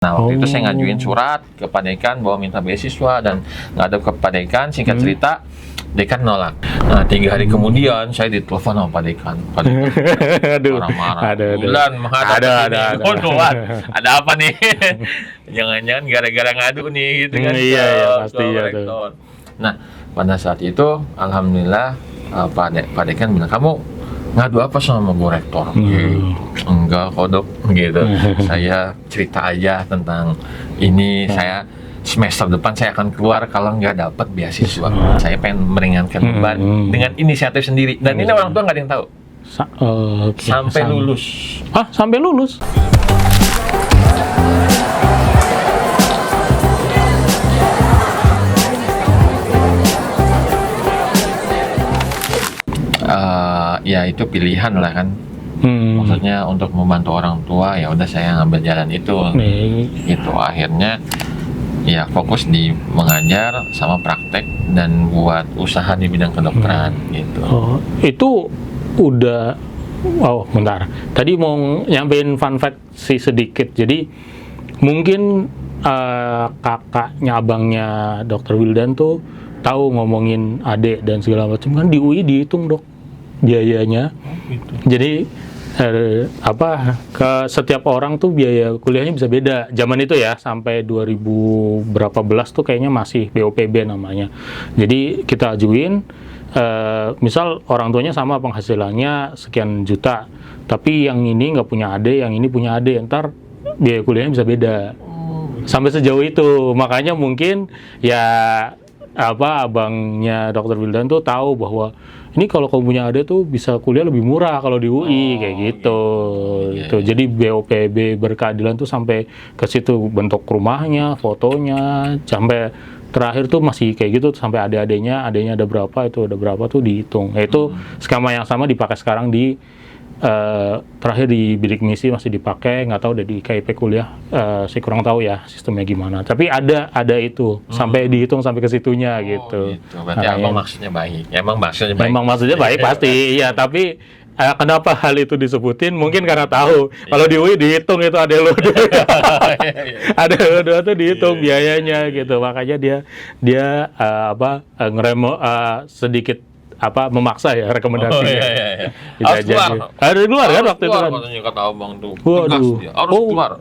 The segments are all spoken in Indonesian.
Nah, waktu itu saya ngajuin surat kepada dekan bahwa minta beasiswa dan ngadep kepada dekan, singkat cerita, dekan nolak. Nah, 3 hari kemudian saya ditelepon sama Pak Dekan. Pak Dekan Aduh, marah-marah. ada. Bulan menghadap Ada. Ada apa nih? Jangan-jangan gara-gara ngadu nih gitu kan. Iya, pasti ya tuh. rektor. Nah, pada saat itu alhamdulillah Pak Dekan bilang, "Kamu ngadu apa sama Bu Rektor?" Gitu. Enggak kok Dok, gitu. Saya cerita aja tentang ini, saya semester depan saya akan keluar kalau nggak dapat beasiswa. Saya pengen meringankan beban dengan inisiatif sendiri. Dan ini orang tua nggak ada yang tahu. Sampai lulus. Sampai lulus? Ya itu pilihan lah kan. Maksudnya untuk membantu orang tua, ya udah saya ngambil jalan itu. Gitu akhirnya ya fokus di mengajar sama praktek dan buat usaha di bidang kedokteran gitu. Itu udah bentar. Tadi mau nyampein fun fact sih sedikit. Jadi mungkin kakaknya abangnya Dr. Wildan tuh tahu ngomongin adik dan segala macam, kan di UI dihitung Dok biayanya. Gitu. Jadi ke setiap orang tuh biaya kuliahnya bisa beda. Zaman itu ya sampai 2000 berapa belas tuh kayaknya masih BOPB namanya. Jadi kita ajuin misal orang tuanya sama penghasilannya sekian juta, tapi yang ini nggak punya adik, yang ini punya adik, ntar biaya kuliahnya bisa beda. Sampai sejauh itu. Makanya mungkin ya abangnya Dr. Wildan tuh tahu bahwa ini kalau kamu punya adik tuh bisa kuliah lebih murah kalau di UI kayak gitu. Jadi BOPB berkeadilan tuh sampai ke situ, bentuk rumahnya, fotonya, sampai terakhir tuh masih kayak gitu sampai adanya ada berapa tuh dihitung. Itu skema yang sama dipakai sekarang di terakhir di bidik misi masih dipakai, nggak tahu udah di KIP kuliah, saya kurang tahu ya sistemnya gimana. Tapi ada itu sampai dihitung sampai ke situnya gitu. Berarti abang maksudnya baik. Emang maksudnya baik pasti. Iya, tapi kenapa hal itu disebutin? Mungkin karena tahu kalau di UI dihitung itu ada lo ada lo tuh dihitung biayanya gitu. Makanya dia sedikit memaksa ya rekomendasinya. Harus keluar kan waktu itu kan. Katanya kata abang tuh. Waduh. Harus keluar.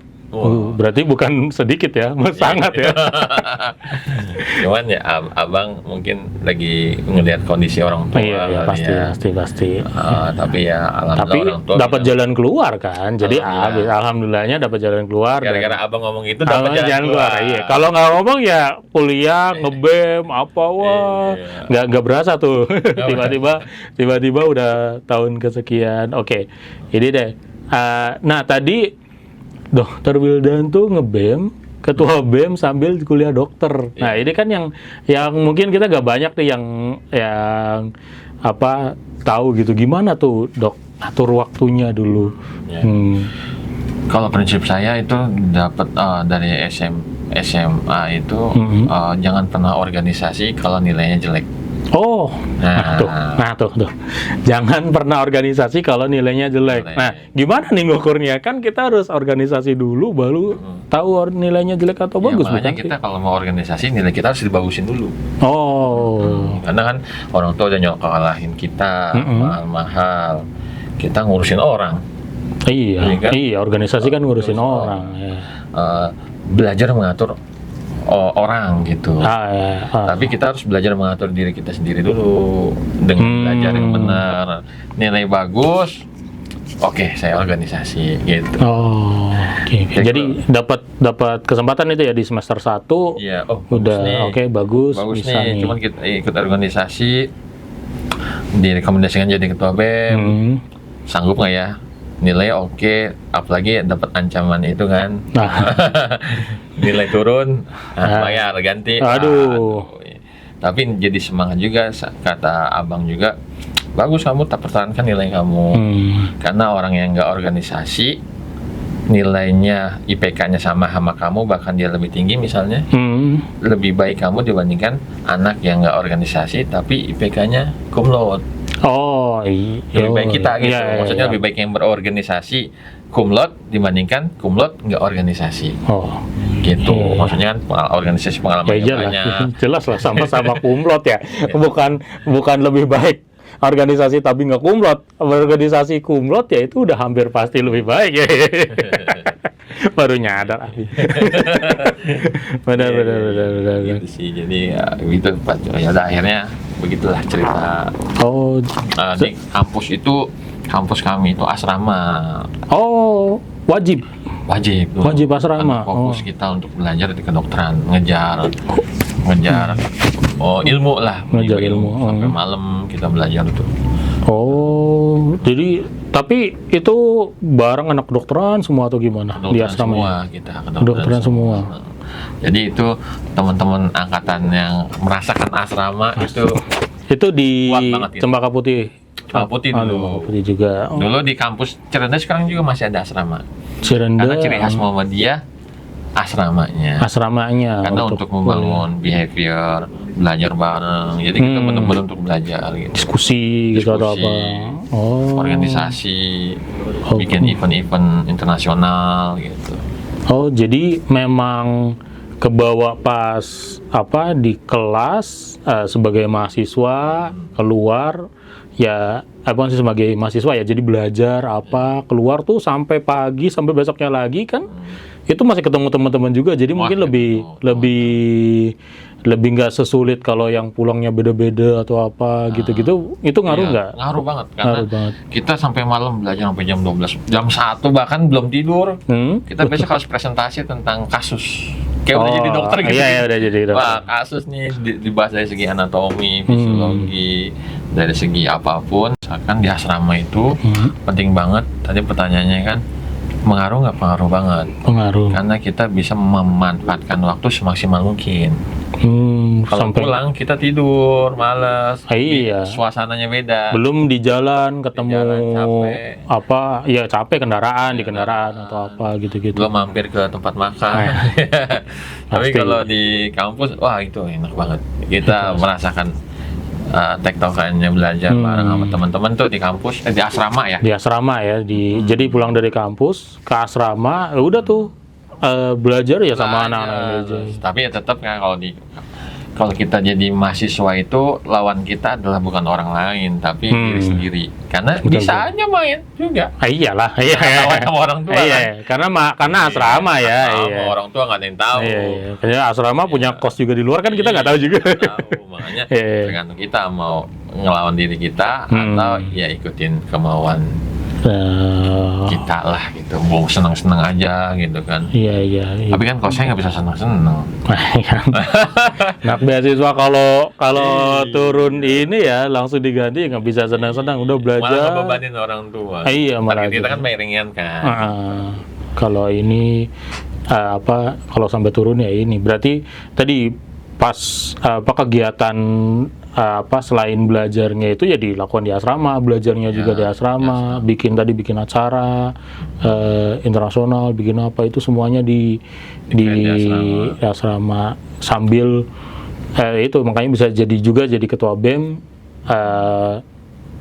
Berarti bukan sedikit ya, sangat ya. Cuman ya abang mungkin lagi ngelihat kondisi orang tua. Iya, pasti. Tapi ya alhamdulillah orang tua dapat jalan keluar kan. Jadi alhamdulillahnya dapat jalan keluar. Gara-gara abang ngomong itu dapat jalan keluar. Iya. Kalau nggak ngomong ya kuliah ngebem nggak berasa tuh. tiba-tiba udah tahun kesekian. Oke, ini deh. Nah tadi Dr. Wildan tuh ngebem, ketua BEM sambil kuliah dokter. Nah ini kan yang mungkin kita gak banyak nih yang tahu gitu, gimana tuh Dok atur waktunya dulu. Kalau prinsip saya itu dapat dari SMA itu jangan pernah organisasi kalau nilainya jelek. Nah tuh. Jangan pernah organisasi kalau nilainya jelek. Nah, gimana nih ngukurnya? Kan kita harus organisasi dulu baru tahu nilainya jelek atau bagus. Makanya kita kalau mau organisasi nilai kita harus dibagusin dulu. Karena kan orang tua udah nyokolahin kita mahal-mahal. Kita ngurusin orang. Iya, organisasi kan ngurusin orang. Belajar mengatur orang gitu. Tapi kita harus belajar mengatur diri kita sendiri dulu dengan belajar yang benar. Nilai bagus, oke, saya organisasi gitu. Jadi dapat kesempatan itu ya di semester 1. Iya, udah bagus bisa nih. Cuman kita ikut organisasi, direkomendasikan jadi ketua BEM. Sanggup nggak ya? Nilai oke, apalagi dapat ancaman itu kan. Nilai turun, bayar ganti. Tapi jadi semangat juga, kata abang juga, bagus kamu tak pertahankan nilai kamu. Karena orang yang nggak organisasi, nilainya IPK-nya sama kamu, bahkan dia lebih tinggi misalnya, lebih baik kamu dibandingkan anak yang nggak organisasi tapi IPK-nya cum laude. Lebih baik kita gitu. Maksudnya lebih baik yang berorganisasi cum laude dibandingkan cum laude nggak organisasi. Oh. Gitu. Iya. Maksudnya kan organisasi pengalamannya Ya jelas, banyak. jelas lah sama-sama kumlot ya. Bukan lebih baik organisasi tapi nggak kumlot. Organisasi kumlot ya itu udah hampir pasti lebih baik ya. Baru nyadar. Benar. Gitu sih. Jadi ya, gitu Pak. Ya udah akhirnya begitulah cerita. Oh, Di kampus kami itu asrama. oh wajib Wajib asrama. Fokus kita untuk belajar di kedokteran, ngejar ilmu lah, Ngejar ilmu. sampai malam kita belajar itu. Oh, jadi tapi itu bareng anak kedokteran semua atau gimana di Kedokteran asrama? semua Ya? kita Kedokteran semua. Jadi itu teman-teman angkatan yang merasakan asrama itu Itu di Kuat banget itu. Cempaka Putih. Cempaka Putih Ah, dulu. Cempaka Putih juga. Oh, dulu di kampus Cirende sekarang juga masih ada asrama. Cirende. Karena ciri khas Muhammadiyah asramanya. asramanya Karena untuk membangun behavior, belajar bareng. Jadi kita benar-benar untuk belajar gitu. diskusi gitu atau apa. Oh. Organisasi, Oh. bikin event-event internasional gitu. Oh, jadi memang kebawa pas apa di kelas sebagai mahasiswa keluar ya apa sih sebagai mahasiswa ya jadi belajar apa keluar tuh sampai pagi sampai besoknya lagi kan itu masih ketemu teman-teman juga jadi mungkin lebih nggak sesulit kalau yang pulangnya beda-beda atau apa gitu-gitu itu ngaruh Iya, nggak? ngaruh banget karena Ngaruh banget. kita sampai malam belajar sampai jam 12, jam 1 bahkan belum tidur. Kita besok harus presentasi tentang kasus. Kayak udah jadi dokter gitu. Iya, udah jadi dokter. Wah, kasus nih dibahas dari segi anatomi, fisiologi, dari segi apapun. Misalkan di asrama itu penting banget. Tadi pertanyaannya kan pengaruh nggak? Pengaruh banget. Pengaruh. Karena kita bisa memanfaatkan waktu semaksimal mungkin. Kalau Sampai pulang kita tidur, malas. Iya. Suasananya beda. belum di jalan ketemu Di jalan capek. apa ya capek kendaraan di kendaraan atau apa gitu-gitu. Belum mampir ke tempat makan. Tapi Pasti. kalau di kampus, wah itu enak banget. Kita merasakan tektokannya belajar bareng sama teman-teman tuh di kampus, di asrama ya. Di asrama ya jadi pulang dari kampus ke asrama udah tuh belajar ya sama anak-anak aja. Tapi ya tetap kan kalau kita jadi mahasiswa itu lawan kita adalah bukan orang lain tapi diri sendiri. Karena Betul, bisa aja main juga. Iyalah Lawan sama orang tua iya kan. karena asrama ya Sama iya. orang tua nggak ada yang tahu. Iya. Karena asrama punya kos juga di luar kan kita nggak tahu juga. Tahu, makanya Iya. tergantung kita mau ngelawan diri kita atau ya ikutin kemauan kita lah gitu. Mau senang-senang aja gitu kan. Iya. Tapi kan kalau saya nggak bisa senang-senang. Anak beasiswa kalau turun ini ya langsung diganti nggak bisa senang-senang udah belajar. Malah ngebebanin orang tua. Iya, malah Target kita gitu. kan bayar ringan kan. Kalau ini kalau sampai turun ya ini berarti tadi pas kegiatan selain belajarnya itu ya dilakukan di asrama, belajarnya juga di asrama, bikin acara internasional, bikin apa itu semuanya di asrama sambil itu makanya bisa jadi ketua BEM,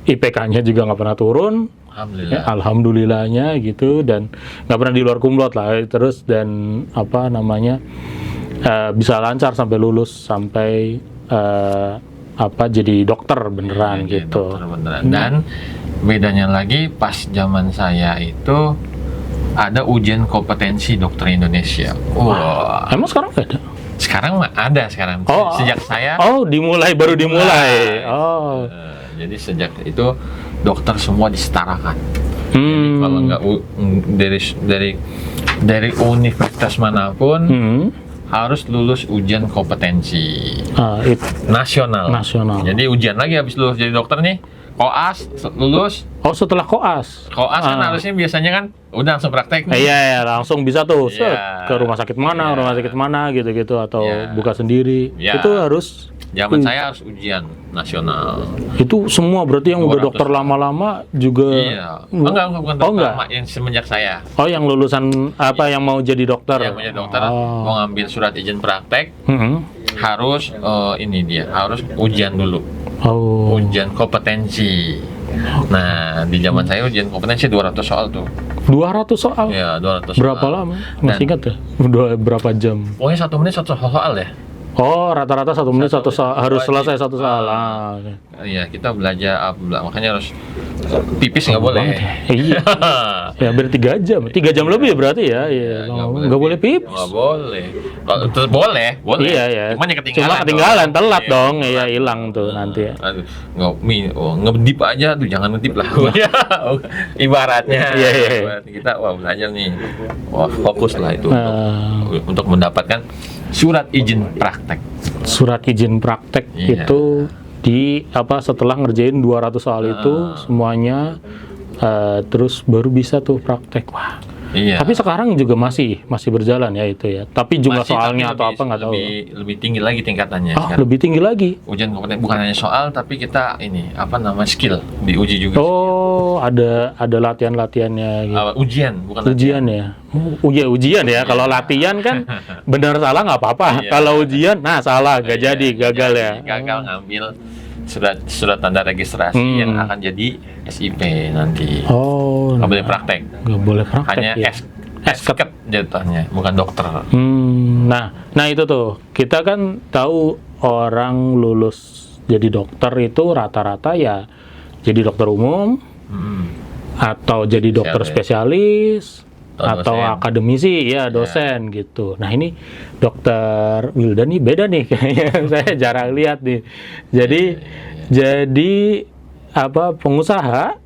IPK-nya juga nggak pernah turun. Alhamdulillah. Alhamdulillahnya gitu dan nggak pernah di luar kumlot lah terus dan bisa lancar sampai lulus sampai jadi dokter beneran Iya, gitu. dokter beneran. Dan bedanya lagi pas zaman saya itu ada ujian kompetensi dokter Indonesia. Wah. Emang sekarang nggak ada? Sekarang mah ada sekarang. Sejak saya. Oh, baru dimulai. Oh. Jadi sejak itu dokter semua disetarakan. Jadi Hmm. kalau nggak dari universitas manapun harus lulus ujian kompetensi nasional. Jadi ujian lagi habis lulus jadi dokter nih, koas lulus. Oh, setelah koas. Koas kan harusnya biasanya kan udah langsung praktek nih. Iya, langsung bisa tuh set, Iya. ke rumah sakit mana gitu-gitu atau Iya. buka sendiri. Iya. Itu harus Zaman saya harus ujian nasional. itu semua berarti yang udah 200. dokter lama-lama juga. Iya. Enggak bukan dokter enggak. lama, yang semenjak saya. Oh, yang lulusan yang mau jadi dokter. Yang menjadi dokter mau ngambil surat izin praktek harus harus ujian dulu. Oh. Ujian kompetensi. Nah, di zaman saya ujian kompetensi 200 soal tuh. 200 soal? Ya, 200 soal. Berapa lama? Masih ingat ya? Berapa jam? Pokoknya 1 menit 1 soal ya. Oh, rata-rata 1 menit 1 soal. Harus selesai 1 soal. Iya, kita belajar, makanya harus tipis nggak boleh. Iya. Ya, hampir 3 jam. 3 jam lebih ya berarti ya. Iya. Nggak boleh pipis. Nggak boleh. Kalau terus boleh. Iya, ya. Cuman ya ketinggalan. Cuma ketinggalan, telat dong. Iya, hilang tuh nanti. Aduh, ngedip aja tuh, jangan ngedip lah. Ibaratnya. Iya. Kita belajar nih. Fokus lah itu untuk mendapatkan surat izin praktek. Surat izin praktek itu setelah ngerjain 200 soal itu semuanya terus baru bisa tuh praktek. Wah. Iya. Tapi sekarang juga masih berjalan ya itu ya. Tapi jumlah soalnya atau apa nggak tahu. Lebih tinggi lagi tingkatannya. Lebih tinggi lagi. Ujian kompetensi bukan hanya soal, tapi kita skill diuji juga. Oh, ada latihan-latihannya gitu. Ujian, bukan ujian ya. Ujian ya. Kalau latihan kan benar salah nggak apa-apa. Kalau ujian, salah, nggak jadi, gagal ya. Gagal ngambil surat tanda registrasi yang akan jadi SIP nanti. Oh. Nggak boleh praktek. Nggak boleh praktek. Hanya ya. esket jatuhnya, bukan dokter. Nah itu tuh kita kan tahu orang lulus jadi dokter itu rata-rata ya jadi dokter umum atau jadi dokter spesialis atau akademisi ya dosen gitu. Nah ini dokter Wildan nih beda nih kayaknya saya jarang lihat nih. Jadi pengusaha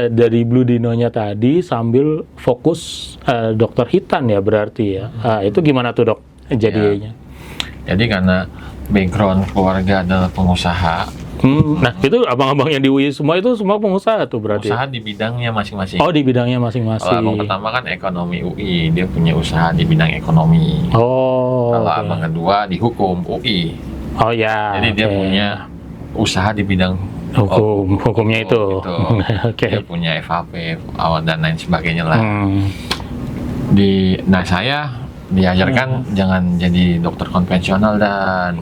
dari Blue Dino-nya tadi sambil fokus dokter hitan ya berarti ya. Itu gimana tuh dok jadinya? Jadi karena background keluarga adalah pengusaha. Nah itu abang-abang yang di UI semua itu semua pengusaha tuh berarti? Pengusaha di bidangnya masing-masing. Oh di bidangnya masing-masing. Kalau abang pertama kan ekonomi UI, dia punya usaha di bidang ekonomi. Oh. Kalau abang kedua di hukum UI. Oh ya. Jadi dia punya usaha di bidang hukumnya itu. Dia punya FHP dan lain sebagainya lah. Saya diajarkan jangan jadi dokter konvensional dan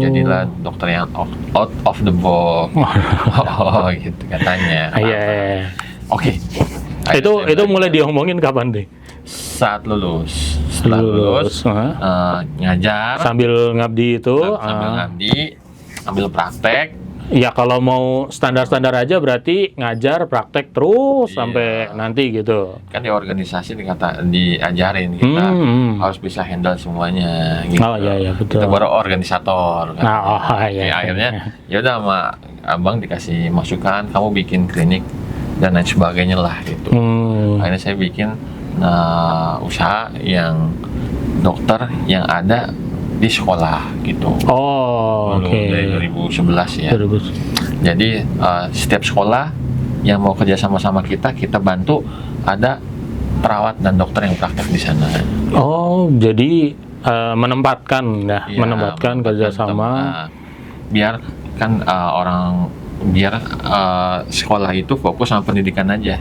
jadilah dokter yang out of the box. Gitu katanya. Iya. Oke. Itu mulai diomongin kapan deh? Saat lulus. Setelah lulus ngajar sambil ngabdi itu. Sambil ngabdi, ambil praktek. Ya kalau mau standar-standar aja berarti ngajar praktek terus sampai nanti gitu. Kan di organisasi diajarin kita harus bisa handle semuanya gitu. Oh iya betul. Kita baru organisator kan. Akhirnya ya udah sama abang dikasih masukan, kamu bikin klinik dan lain sebagainya lah gitu. Akhirnya saya bikin usaha yang dokter yang ada di sekolah gitu. Dari 2011 ya. Jadi setiap sekolah yang mau kerja sama kita bantu ada perawat dan dokter yang praktek di sana. Jadi menempatkan kerjasama. Biar kan sekolah itu fokus sama pendidikan aja.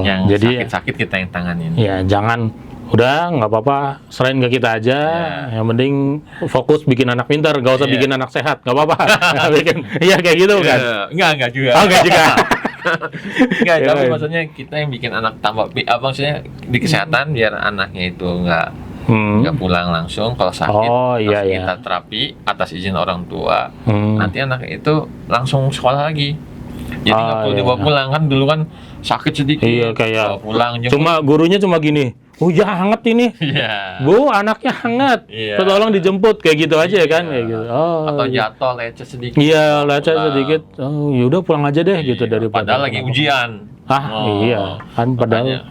Yang sakit-sakit kita yang tanganin. Ya jangan udah nggak apa-apa selain ke kita aja yang penting fokus bikin anak pintar nggak usah bikin anak sehat nggak apa-apa kayak gitu kan enggak juga enggak tapi maksudnya kita yang bikin anak tambah maksudnya di kesehatan biar anaknya itu nggak pulang langsung kalau sakit kita terapi atas izin orang tua nanti anak itu langsung sekolah lagi jadi nggak perlu dibawa pulang kan dulu kan sakit sedikit kayak pulang cuma gurunya cuma gini ya hangat ini, Bu anaknya hangat, tolong dijemput kayak gitu aja kan, kayak gitu. Atau jatuh lecet sedikit. Iya lecet sedikit, yaudah pulang aja deh gitu daripada. Padahal lagi ujian. Iya kan padahal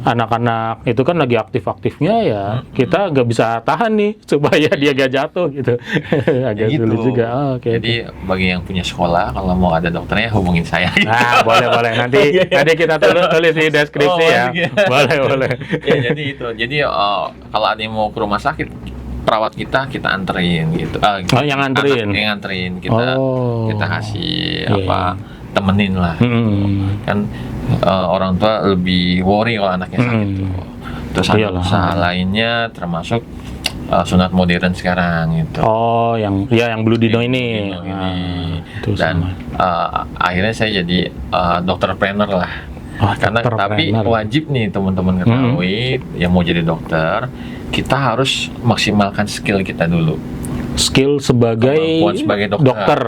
anak-anak itu kan lagi aktif-aktifnya ya kita nggak bisa tahan nih supaya dia gak jatuh gitu. Agak sulit juga. Jadi bagi yang punya sekolah kalau mau ada dokternya hubungin saya. Boleh nanti kita tulis di deskripsi ya. Boleh. Ya jadi itu. Jadi kalau ada yang mau ke rumah sakit perawat kita anterin gitu. Yang anterin. Yang anterin kita kasih temenin lah. Kan orang tua lebih worry kalau anaknya sakit. Terus ada usaha lainnya termasuk sunat modern sekarang gitu. Oh, yang Blue Dino ini. Blue Dino ini. Itu Dan sama. akhirnya saya jadi dokter trainer lah. Karena dokter tapi trainer. wajib nih teman-teman ketahui yang mau jadi dokter, kita harus maksimalkan skill kita dulu. Skill sebagai Kemampuan sebagai dokter.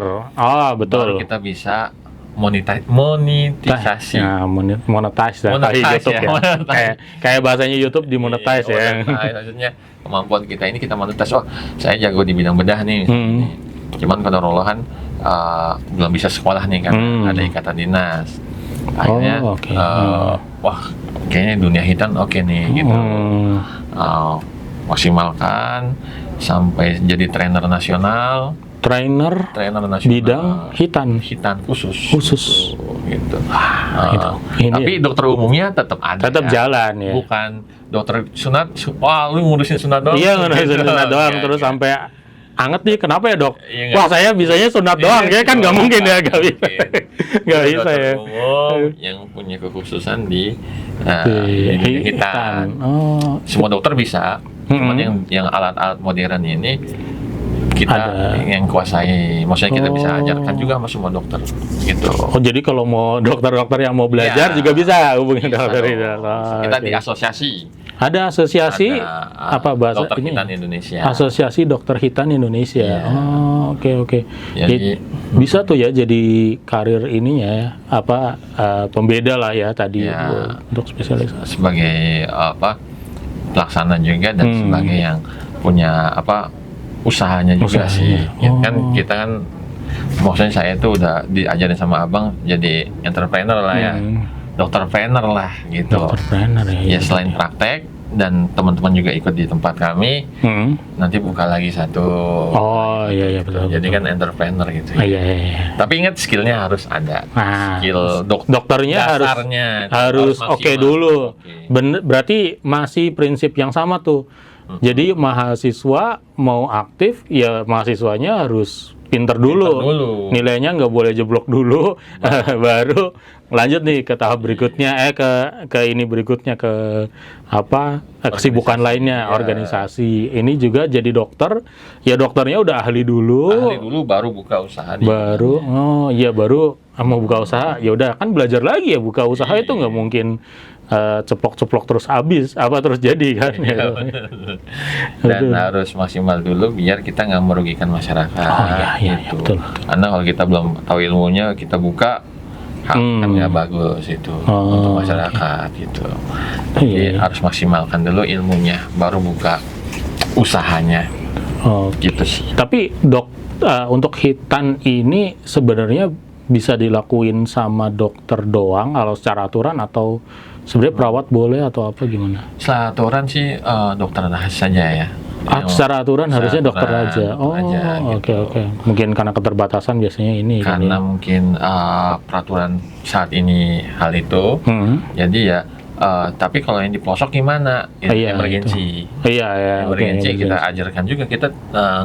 Betul. Baru kita bisa monetisasi. Ya, monetize Monetize YouTube ya, ya. monetize. Kayak bahasanya YouTube di monetize ya. Monetize, maksudnya kemampuan kita ini kita monetize. Oh, saya jago di bidang bedah nih. Cuman kodarullah belum bisa sekolah nih kan, ada ikatan dinas. Akhirnya, wah, kayaknya dunia hitam oke nih gitu. Maksimalkan sampai jadi trainer nasional. Trainer Nasional bidang hitan khusus gitu. Tapi dokter umumnya tetap ada. Tetap jalan ya. Bukan dokter sunat. Wah, lu ngurusin sunat doang. Iya, ngurusin sunat doang terus sampai anget nih, kenapa ya dok? Wah, saya bisanya sunat doang, kayaknya kan nggak mungkin ya, nggak bisa. Nggak bisa ya. Yang punya kekhususan di hitan. hitan. Semua dokter bisa. Cuman yang alat-alat modern ini kita yang kuasai, maksudnya kita bisa ajarkan juga sama semua dokter gitu. Oh, jadi kalau mau dokter-dokter yang mau belajar juga bisa hubungi dokter itu. Kita di asosiasi. Ada asosiasi apa bahasa Dokter ini? Hitan Indonesia. Asosiasi Dokter Hitan Indonesia. Yeah. Oh, oke. Jadi bisa tuh ya jadi karir ininya ya, pembeda lah ya tadi untuk spesialis. Sebagai pelaksana juga dan sebagai yang punya usahanya juga sih. Kan kita kan maksudnya saya tuh udah diajarin sama abang jadi entrepreneur lah ya. Dokter trainer lah gitu. Dokter trainer ya. Ya selain praktek dan teman-teman juga ikut di tempat kami. Nanti buka lagi satu. Oh iya betul. Jadi kan entrepreneur gitu. Iya. Tapi ingat skillnya harus ada. Skill dokternya harus oke dulu. Berarti masih prinsip yang sama tuh. Jadi mahasiswa mau aktif ya mahasiswanya harus pinter dulu. Nilainya nggak boleh jeblok dulu. Baru lanjut nih ke tahap berikutnya ke ini berikutnya ke kesibukan lainnya organisasi. Ini juga jadi dokter ya dokternya udah ahli dulu baru buka usaha baru mau buka usaha ya udah kan belajar lagi ya buka usaha itu nggak mungkin ceplok-ceplok terus habis terus jadi kan dan harus maksimal dulu biar kita nggak merugikan masyarakat gitu. Betul. Karena kalau kita belum tahu ilmunya kita buka kan nggak bagus itu untuk masyarakat gitu. Jadi harus maksimalkan dulu ilmunya baru buka usahanya gitu sih. Tapi untuk hitan ini sebenarnya bisa dilakuin sama dokter doang kalau secara aturan atau sebenarnya perawat boleh atau apa gimana? Secara aturan sih dokter saja ya. Secara aturan harusnya dokter aja. Oke. Mungkin karena keterbatasan biasanya ini. Karena mungkin peraturan saat ini hal itu. Jadi ya. Tapi kalau yang di pelosok gimana? Emergency. Emergency kita ajarkan juga, kita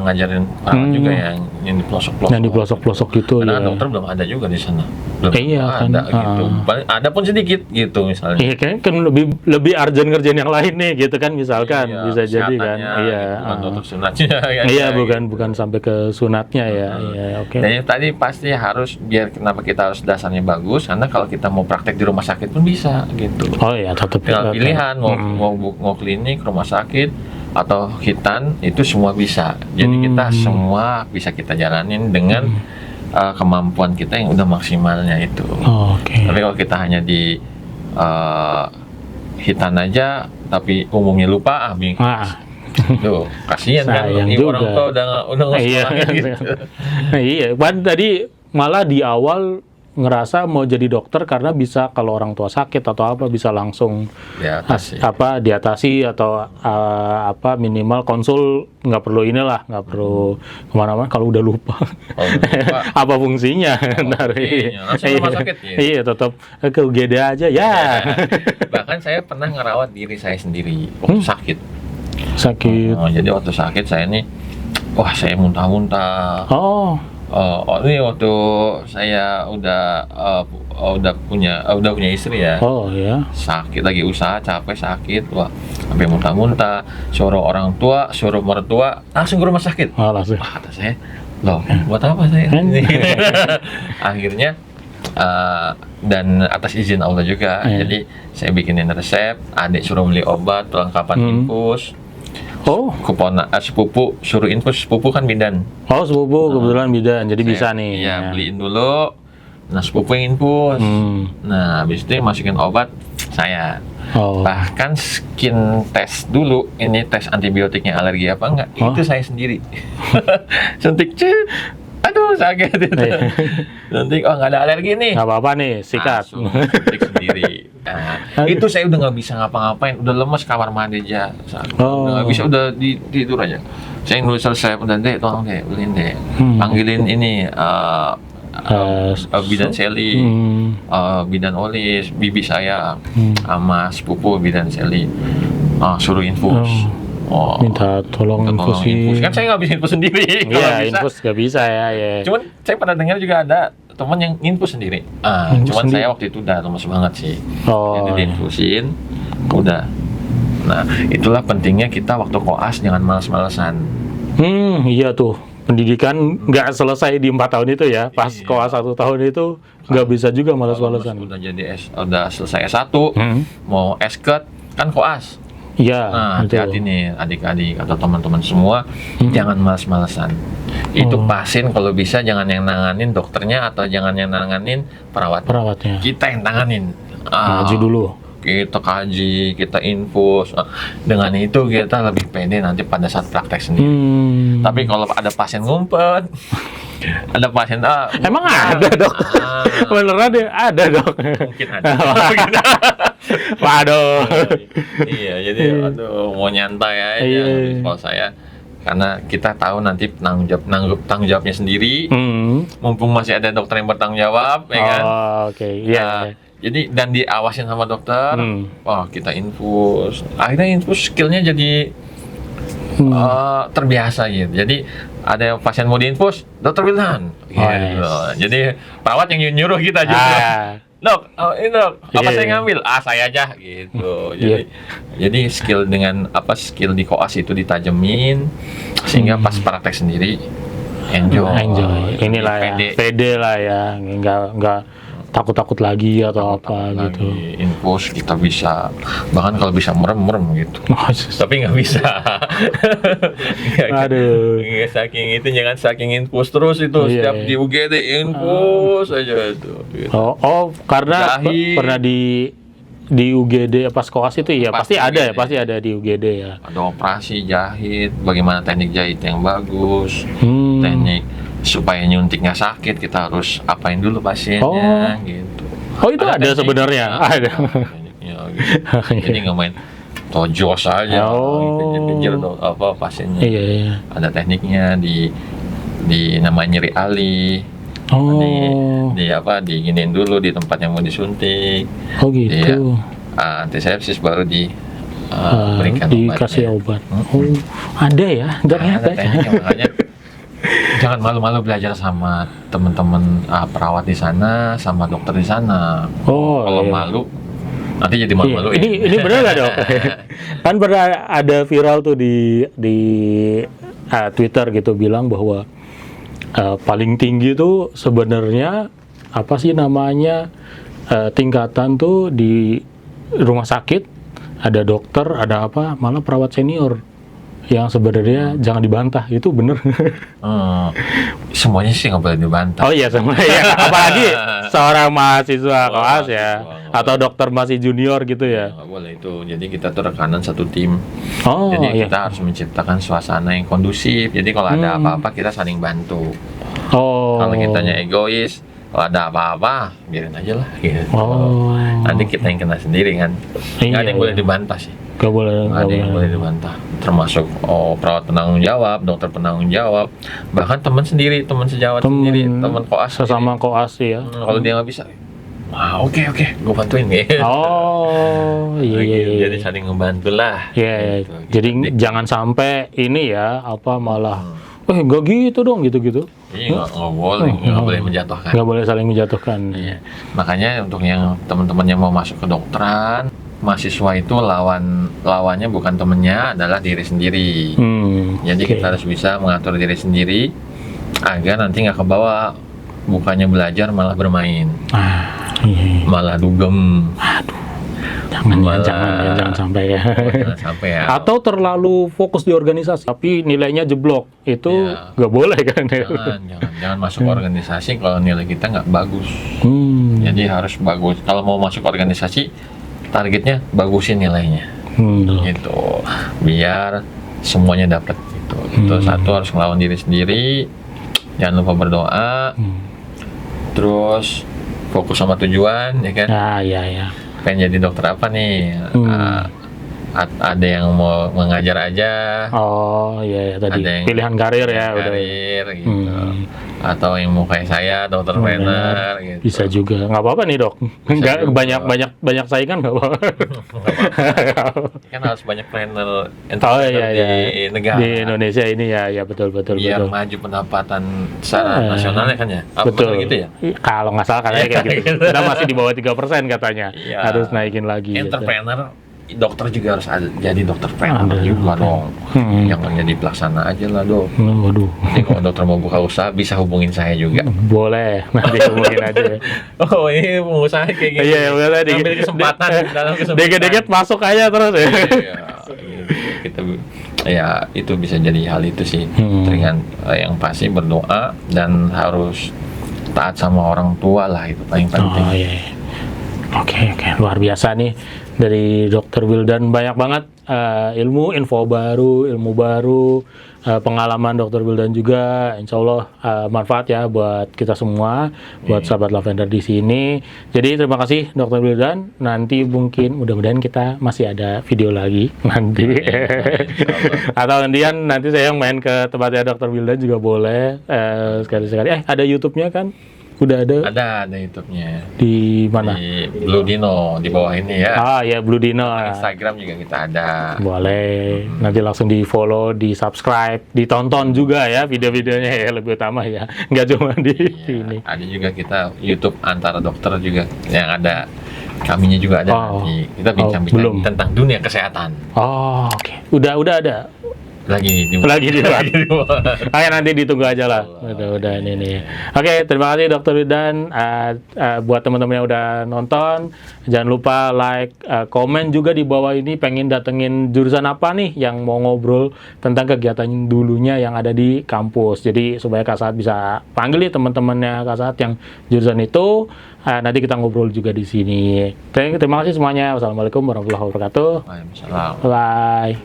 ngajarin perawat juga yang di pelosok-pelosok. Yang di pelosok-pelosok gitu. Karena dokter belum ada juga di sana. Belum ada gitu. Ada pun sedikit gitu misalnya. Iya kan lebih urgent ngerjain yang lain nih gitu kan misalkan bisa jadi kan. Bukan dokter sunatnya. Iya bukan sampai ke sunatnya ya. Oke. Dan tadi pasti harus biar kenapa kita harus dasarnya bagus karena kalau kita mau praktek di rumah sakit pun bisa gitu. Oh iya tetap pilihan mau klinik, rumah sakit atau hitan itu semua bisa. Jadi kita semua bisa kita jalanin dengan kemampuan kita yang udah maksimalnya itu. Tapi kalau kita hanya di hitan aja tapi umumnya lupa tuh kasihan kan orang tua udah nggak gitu. Iya, tadi malah di awal ngerasa mau jadi dokter karena bisa kalau orang tua sakit atau apa bisa langsung diatasi atau minimal konsul nggak perlu kemana-mana kalau udah lupa apa fungsinya langsung rumah sakit ya? Iya tetap ke UGD aja ya. Bahkan saya pernah ngerawat diri saya sendiri waktu sakit. Jadi waktu sakit saya ini saya muntah-muntah. Ini waktu saya udah udah punya istri ya. Oh ya. Sakit lagi usaha, capek sakit, wah sampai muntah-muntah, suruh orang tua, suruh mertua langsung ke rumah sakit. Oh, langsung. Wah, kata saya, loh buat apa saya? Akhirnya dan atas izin Allah juga, jadi saya bikinin resep, adik suruh beli obat, perlengkapan infus. Oh, Sepupu suruh infus, sepupu kan bidan. oh sepupu kebetulan bidan, jadi bisa nih. Iya, beliin dulu. Nah, sepupu yang infus. Nah, habis itu yang masukin obat saya. Oh. Bahkan skin test dulu, ini tes antibiotiknya alergi apa enggak, itu saya sendiri. Suntik, aduh sakit itu. Suntik, oh nggak ada alergi nih. Nggak apa-apa nih, sikat. Suntik sendiri. Nah, itu saya udah nggak bisa ngapa-ngapain, udah lemes, kamar mandi aja. Udah nggak bisa, udah tidur aja. Saya nulis resep, udah deh, tolong deh, beliin deh. Panggilin ini bidan Sally, bidan Olis, bibi saya, sama sepupu bidan Sally, suruh infus. Minta tolong infusin. Kan saya nggak bisa infus sendiri. Iya, infus nggak bisa ya. Cuman saya pernah dengar juga ada teman yang infus sendiri. Cuman saya waktu itu udah lemes banget sih. Jadi diinfusin, udah. Nah, itulah pentingnya kita waktu koas jangan malas-malesan. Iya tuh. Pendidikan nggak selesai di 4 tahun itu ya. Pas koas 1 tahun itu nggak bisa juga malas-malesan. Udah jadi udah selesai S1, mau S-Ket, kan koas. Iya. Nah, hati-hati nih adik-adik atau teman-teman semua, jangan malas-malesan. Itu pasien kalau bisa jangan yang nanganin dokternya atau jangan yang nanganin perawatnya. Kita yang tanganin. Maju dulu. Kita kaji, kita infus. Dengan itu kita lebih pede nanti pada saat praktek sendiri. Tapi kalau ada pasien ngumpet, ada pasien emang ada dok? Beneran ada dok? Mungkin ada. Waduh. Iya, jadi mau nyantai aja kalau saya, karena kita tahu nanti tanggung jawabnya sendiri. Mumpung masih ada dokter yang bertanggung jawab, ya kan? Oke. Iya. Jadi dan diawasin sama dokter. Kita infus. Akhirnya infus skillnya jadi terbiasa gitu. Jadi ada pasien mau diinfus, dokter bilang. Jadi perawat yang nyuruh kita juga. Dok, ini dok, apa saya ngambil? Saya aja gitu. Jadi skill skill di koas itu ditajemin sehingga pas praktek sendiri enjoy. Inilah ya, pede lah ya, nggak takut-takut lagi atau apa gitu. Infus kita bisa, bahkan kalau bisa merem gitu. Tapi nggak bisa. Aduh. Saking itu, jangan saking infus terus itu. Setiap di UGD infus aja itu. Gitu. Karena pernah di UGD pas koas itu ya pasti ada di UGD ya. Ada operasi jahit, bagaimana teknik jahit yang bagus, teknik supaya nyuntik nggak sakit, kita harus apain dulu pasiennya gitu. Itu ada sebenarnya. Ada. Gitu. Jadi nggak main tojos aja, kejar pasiennya. Iya. Ada tekniknya di namanya nyeri ali. Diginin dulu di tempat yang mau disuntik. Gitu. Antisepsis baru berikan dikasih obat. Ada ya, ternyata. Ada tekniknya, makanya jangan malu-malu belajar sama teman-teman perawat di sana, sama dokter di sana. Kalau malu, nanti jadi malu-malu. Ini benar nggak dok? Kan pernah ada viral tuh di Twitter gitu bilang bahwa paling tinggi tuh sebenarnya apa sih namanya tingkatan tuh di rumah sakit ada dokter, ada apa, malah perawat senior. Yang sebenarnya jangan dibantah, itu bener. Semuanya sih nggak boleh dibantah. Oh iya, semuanya. Apalagi seorang mahasiswa koas ya, atau dokter masih junior gitu ya. Nggak boleh itu. Jadi kita tuh rekanan satu tim. Jadi kita harus menciptakan suasana yang kondusif. Jadi kalau ada apa-apa kita saling bantu. Kalau kitanya egois, kalau ada apa-apa biarin aja lah. Gitu. Nanti kita yang kena sendiri kan. Nggak ada yang boleh dibantah sih. Gak boleh. Ada yang boleh dibantah, termasuk perawat penanggung jawab, dokter penanggung jawab, bahkan teman sendiri, teman sejawat sendiri, teman koas sesama koas ya. Kalau dia nggak bisa, oke, gue bantuin gitu. Iya. Jadi saling ngebantu lah. Iya. Jadi jangan sampai ini ya malah, nggak gitu dong gitu. Iya, nggak boleh menjatuhkan. Nggak boleh saling menjatuhkan. Iya. Makanya untuk yang teman-teman yang mau masuk ke dokteran, mahasiswa itu lawannya bukan temennya, adalah diri sendiri. Jadi Oke. kita harus bisa mengatur diri sendiri agar nanti nggak kebawa, bukannya belajar malah bermain, Iya. malah dugem. Jangan sampai ya. Jangan sampai ya. Atau terlalu fokus di organisasi, tapi nilainya jeblok, itu Iya. nggak boleh kan? Jangan masuk organisasi kalau nilai kita nggak bagus. Jadi harus bagus. Kalau mau masuk organisasi, targetnya bagusin nilainya, gitu. Biar semuanya dapat. Gitu. Itu satu, harus ngelawan diri sendiri. Jangan lupa berdoa. Terus fokus sama tujuan, ya kan? Ya. Pengen jadi dokter apa nih? Ada yang mau mengajar aja. Oh iya, tadi Ada yang pilihan karir ya, udah. karir gitu. Atau yang mau kayak saya, dokter trainer gitu. Bisa juga, nggak apa-apa nih dok. Nggak juga. banyak saingan nggak apa-apa. Kan harus banyak trainer Oh entrepreneur iya, di negara. Di Indonesia ini ya betul. Biar maju pendapatan secara nasional ya kan ya? Apa betul gitu ya? Kalau nggak salah katanya kayak gitu. Kita masih di bawah 3% katanya. Iya. Harus naikin lagi. Gitu. Entrepreneur, dokter juga harus jadi dokter trainer juga dong. Jangan jadi pelaksana aja lah dok. Waduh. Jadi kalau dokter mau buka usaha bisa hubungin saya juga. Boleh, nanti hubungin aja. Oh ini pengusaha kayak gini. Iya, boleh. Ambil kesempatan dalam kesempatan. Dikit-dikit masuk aja terus ya. Iya, kita ya itu bisa jadi hal itu sih. Dengan yang pasti berdoa dan harus taat sama orang tua lah, itu paling penting. Oh iya. Oke, luar biasa nih dari Dr. Wildan, banyak banget info baru, ilmu baru, pengalaman Dr. Wildan juga, insya Allah manfaat ya buat kita semua, buat sahabat Lavender di sini. Jadi terima kasih Dr. Wildan. Nanti mungkin mudah-mudahan kita masih ada video lagi nanti. Atau nanti saya yang main ke tempatnya Dr. Wildan juga boleh sekali-sekali. Ada YouTube-nya kan? Udah ada? Ada YouTube-nya. Di mana? Di Blue Dino, di bawah ini ya. Ya Blue Dino. Instagram juga kita ada. Boleh. Nanti langsung di follow, di subscribe, ditonton juga ya video-videonya ya, lebih utama ya. Nggak cuma di sini. Ada juga kita YouTube Antara Dokter juga yang ada. Kaminya juga ada nanti. Kita bincang-bincang tentang dunia kesehatan. Oke. Udah ada. Lagi dibuat. Oke, nanti ditunggu aja lah. Udah ini. Oke, terima kasih Dr. Wildan. Buat teman-teman yang udah nonton, jangan lupa like, komen juga di bawah ini. Pengen datengin jurusan apa nih yang mau ngobrol tentang kegiatan dulunya yang ada di kampus. Jadi supaya Kak Saat bisa panggil nih teman-temannya Kak Saat yang jurusan itu. Nanti kita ngobrol juga di sini. Terima kasih semuanya. Wassalamualaikum warahmatullahi wabarakatuh. Waalaikumsalam. Bye.